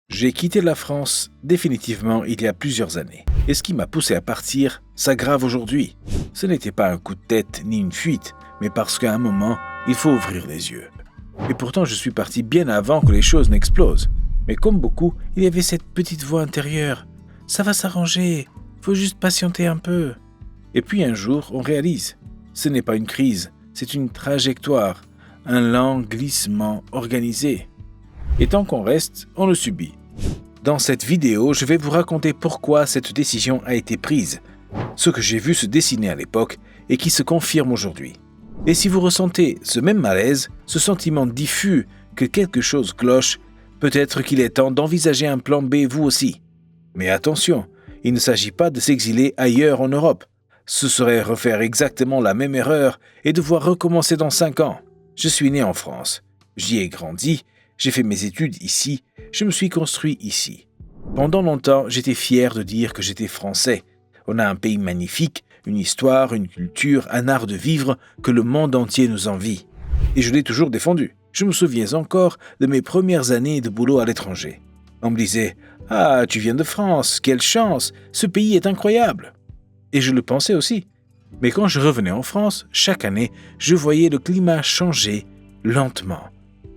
J'ai quitté la France définitivement il y a plusieurs années. Et ce qui m'a poussé à partir s'aggrave aujourd'hui. Ce n'était pas un coup de tête ni une fuite, mais parce qu'à un moment, il faut ouvrir les yeux. Et pourtant, je suis parti bien avant que les choses n'explosent. Mais comme beaucoup, il y avait cette petite voix intérieure. Ça va s'arranger, faut juste patienter un peu. Et puis un jour, on réalise. Ce n'est pas une crise, c'est une trajectoire, un lent glissement organisé. Et tant qu'on reste, on le subit. Dans cette vidéo, je vais vous raconter pourquoi cette décision a été prise, ce que j'ai vu se dessiner à l'époque et qui se confirme aujourd'hui. Et si vous ressentez ce même malaise, ce sentiment diffus que quelque chose cloche, peut-être qu'il est temps d'envisager un plan B vous aussi. Mais attention, il ne s'agit pas de s'exiler ailleurs en Europe. Ce serait refaire exactement la même erreur et devoir recommencer dans 5 ans. Je suis né en France, j'y ai grandi, j'ai fait mes études ici, je me suis construit ici. Pendant longtemps, j'étais fier de dire que j'étais français. On a un pays magnifique, une histoire, une culture, un art de vivre que le monde entier nous envie. Et je l'ai toujours défendu. Je me souviens encore de mes premières années de boulot à l'étranger. On me disait « Ah, tu viens de France, quelle chance, ce pays est incroyable !» Et je le pensais aussi. Mais quand je revenais en France, chaque année, je voyais le climat changer lentement.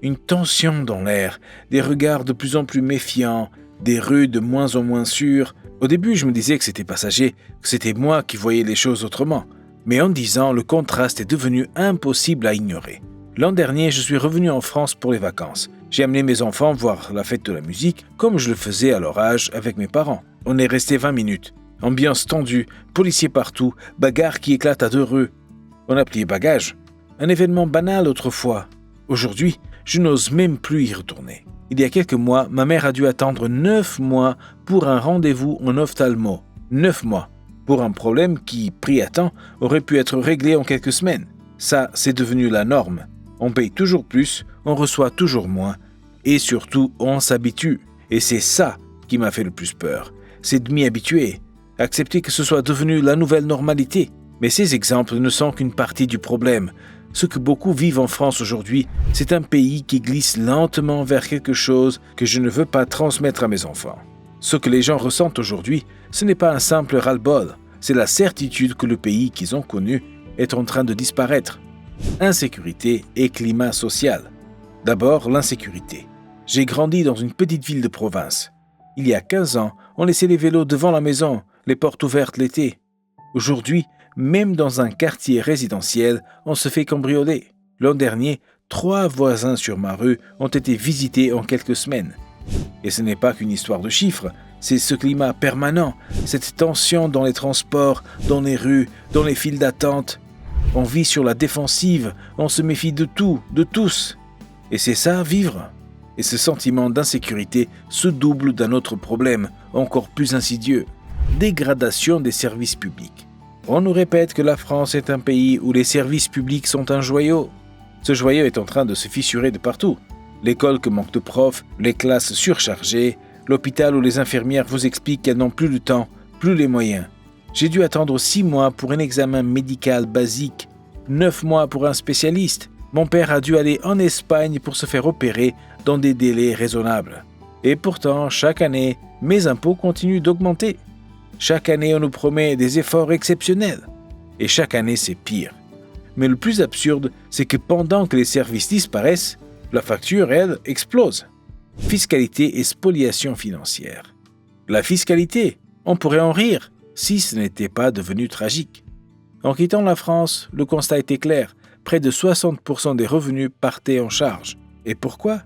Une tension dans l'air, des regards de plus en plus méfiants, des rues de moins en moins sûres. Au début, je me disais que c'était passager, que c'était moi qui voyais les choses autrement. Mais en 10 ans, le contraste est devenu impossible à ignorer. L'an dernier, je suis revenu en France pour les vacances. J'ai amené mes enfants voir la fête de la musique, comme je le faisais à leur âge avec mes parents. On est resté 20 minutes. Ambiance tendue, policiers partout, bagarre qui éclate à 2 rues. On a plié bagages. Un événement banal autrefois. Aujourd'hui, je n'ose même plus y retourner. Il y a quelques mois, ma mère a dû attendre 9 mois pour un rendez-vous en ophtalmo. 9 mois. Pour un problème qui, pris à temps, aurait pu être réglé en quelques semaines. Ça, c'est devenu la norme. On paye toujours plus, on reçoit toujours moins. Et surtout, on s'habitue. Et c'est ça qui m'a fait le plus peur. C'est de m'y habituer. Accepter que ce soit devenu la nouvelle normalité. Mais ces exemples ne sont qu'une partie du problème. Ce que beaucoup vivent en France aujourd'hui, c'est un pays qui glisse lentement vers quelque chose que je ne veux pas transmettre à mes enfants. Ce que les gens ressentent aujourd'hui, ce n'est pas un simple ras-le-bol, c'est la certitude que le pays qu'ils ont connu est en train de disparaître. Insécurité et climat social. D'abord, l'insécurité. J'ai grandi dans une petite ville de province. Il y a 15 ans, on laissait les vélos devant la maison, les portes ouvertes l'été. Aujourd'hui, même dans un quartier résidentiel, on se fait cambrioler. L'an dernier, 3 voisins sur ma rue ont été visités en quelques semaines. Et ce n'est pas qu'une histoire de chiffres, c'est ce climat permanent, cette tension dans les transports, dans les rues, dans les files d'attente. On vit sur la défensive, on se méfie de tout, de tous. Et c'est ça, vivre. Et ce sentiment d'insécurité se double d'un autre problème, encore plus insidieux. Dégradation des services publics. On nous répète que la France est un pays où les services publics sont un joyau. Ce joyau est en train de se fissurer de partout. L'école que manque de profs, les classes surchargées, l'hôpital où les infirmières vous expliquent qu'elles n'ont plus le temps, plus les moyens. J'ai dû attendre 6 mois pour un examen médical basique, 9 mois pour un spécialiste. Mon père a dû aller en Espagne pour se faire opérer dans des délais raisonnables. Et pourtant, chaque année, mes impôts continuent d'augmenter. Chaque année, on nous promet des efforts exceptionnels. Et chaque année, c'est pire. Mais le plus absurde, c'est que pendant que les services disparaissent, la facture, elle, explose. Fiscalité et spoliation financière. La fiscalité, on pourrait en rire si ce n'était pas devenu tragique. En quittant la France, le constat était clair. Près de 60% des revenus partaient en charge. Et pourquoi ?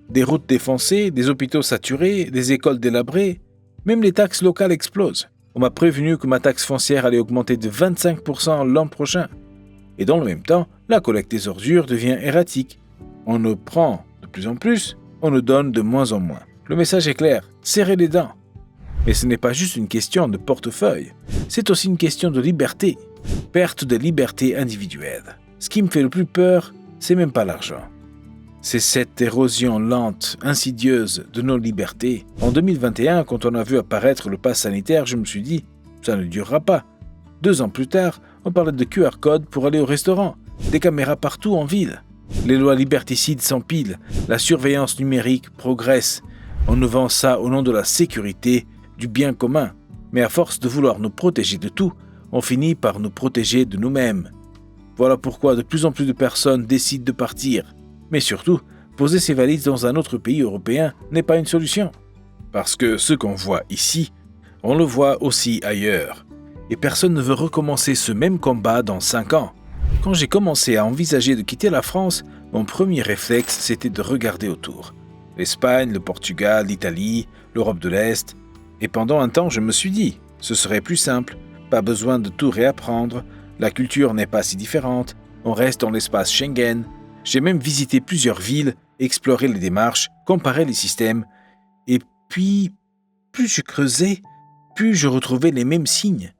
Des routes défoncées, des hôpitaux saturés, des écoles délabrées. Même les taxes locales explosent. On m'a prévenu que ma taxe foncière allait augmenter de 25% l'an prochain. Et dans le même temps, la collecte des ordures devient erratique. On ne prend de plus en plus, on ne donne de moins en moins. Le message est clair, serrez les dents. Mais ce n'est pas juste une question de portefeuille, c'est aussi une question de liberté. Perte de liberté individuelle. Ce qui me fait le plus peur, c'est même pas l'argent. C'est cette érosion lente, insidieuse de nos libertés. En 2021, quand on a vu apparaître le pass sanitaire, je me suis dit, ça ne durera pas. 2 ans plus tard, on parlait de QR code pour aller au restaurant, des caméras partout en ville. Les lois liberticides s'empilent, la surveillance numérique progresse. On nous vend ça au nom de la sécurité, du bien commun. Mais à force de vouloir nous protéger de tout, on finit par nous protéger de nous-mêmes. Voilà pourquoi de plus en plus de personnes décident de partir. Mais surtout, poser ses valises dans un autre pays européen n'est pas une solution. Parce que ce qu'on voit ici, on le voit aussi ailleurs. Et personne ne veut recommencer ce même combat dans 5 ans. Quand j'ai commencé à envisager de quitter la France, mon premier réflexe, c'était de regarder autour. L'Espagne, le Portugal, l'Italie, l'Europe de l'Est. Et pendant un temps, je me suis dit, ce serait plus simple, pas besoin de tout réapprendre, la culture n'est pas si différente, on reste dans l'espace Schengen. J'ai même visité plusieurs villes, exploré les démarches, comparé les systèmes. Et puis, plus je creusais, plus je retrouvais les mêmes signes.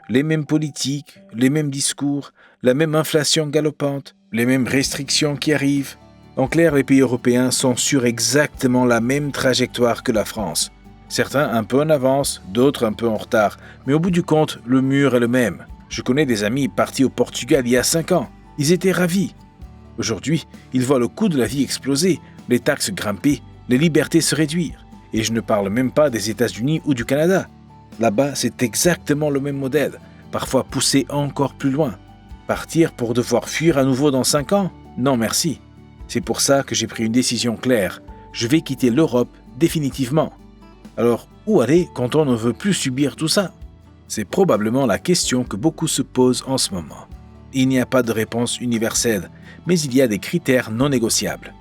Les mêmes politiques, les mêmes discours, la même inflation galopante, les mêmes restrictions qui arrivent. En clair, les pays européens sont sur exactement la même trajectoire que la France. Certains un peu en avance, d'autres un peu en retard, mais au bout du compte, le mur est le même. Je connais des amis partis au Portugal il y a 5 ans. Ils étaient ravis. Aujourd'hui, ils voient le coût de la vie exploser, les taxes grimper, les libertés se réduire. Et je ne parle même pas des États-Unis ou du Canada. Là-bas, c'est exactement le même modèle, parfois poussé encore plus loin. Partir pour devoir fuir à nouveau dans 5 ans? Non merci. C'est pour ça que j'ai pris une décision claire. Je vais quitter l'Europe définitivement. Alors, où aller quand on ne veut plus subir tout ça? C'est probablement la question que beaucoup se posent en ce moment. Il n'y a pas de réponse universelle, mais il y a des critères non négociables.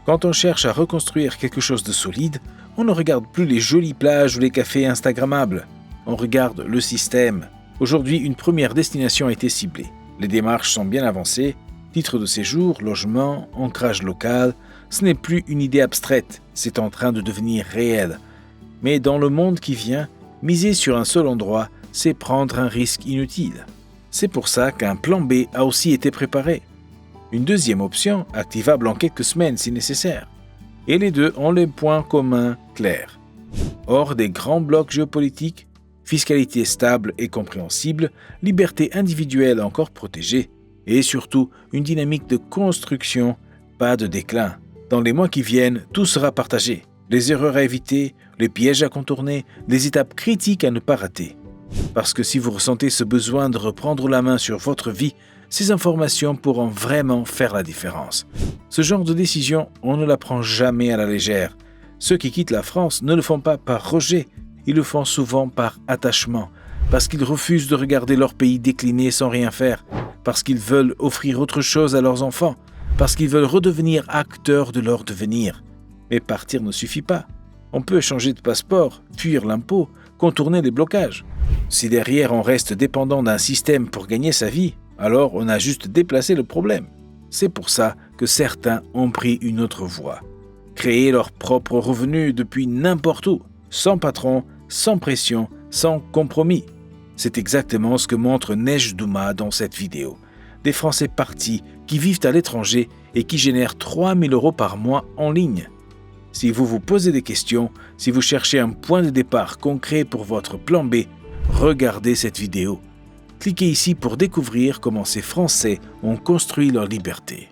Quand on cherche à reconstruire quelque chose de solide, on ne regarde plus les jolies plages ou les cafés instagrammables. On regarde le système. Aujourd'hui, une première destination a été ciblée. Les démarches sont bien avancées. Titre de séjour, logement, ancrage local. Ce n'est plus une idée abstraite, c'est en train de devenir réel. Mais dans le monde qui vient, miser sur un seul endroit, c'est prendre un risque inutile. C'est pour ça qu'un plan B a aussi été préparé. Une deuxième option, activable en quelques semaines si nécessaire. Et les deux ont les points communs clairs. Hors des grands blocs géopolitiques, fiscalité stable et compréhensible, liberté individuelle encore protégée, et surtout une dynamique de construction, pas de déclin. Dans les mois qui viennent, tout sera partagé. Les erreurs à éviter, les pièges à contourner, les étapes critiques à ne pas rater. Parce que si vous ressentez ce besoin de reprendre la main sur votre vie, ces informations pourront vraiment faire la différence. Ce genre de décision, on ne la prend jamais à la légère. Ceux qui quittent la France ne le font pas par rejet, ils le font souvent par attachement, parce qu'ils refusent de regarder leur pays décliner sans rien faire, parce qu'ils veulent offrir autre chose à leurs enfants, parce qu'ils veulent redevenir acteurs de leur devenir. Mais partir ne suffit pas. On peut changer de passeport, fuir l'impôt, contourner les blocages. Si derrière on reste dépendant d'un système pour gagner sa vie, alors on a juste déplacé le problème. C'est pour ça que certains ont pris une autre voie. Créer leurs propres revenus depuis n'importe où, sans patron, sans pression, sans compromis. C'est exactement ce que montre Neige Douma dans cette vidéo. Des Français partis qui vivent à l'étranger et qui génèrent 3 000 € par mois en ligne. Si vous vous posez des questions, si vous cherchez un point de départ concret pour votre plan B, regardez cette vidéo. Cliquez ici pour découvrir comment ces Français ont construit leur liberté.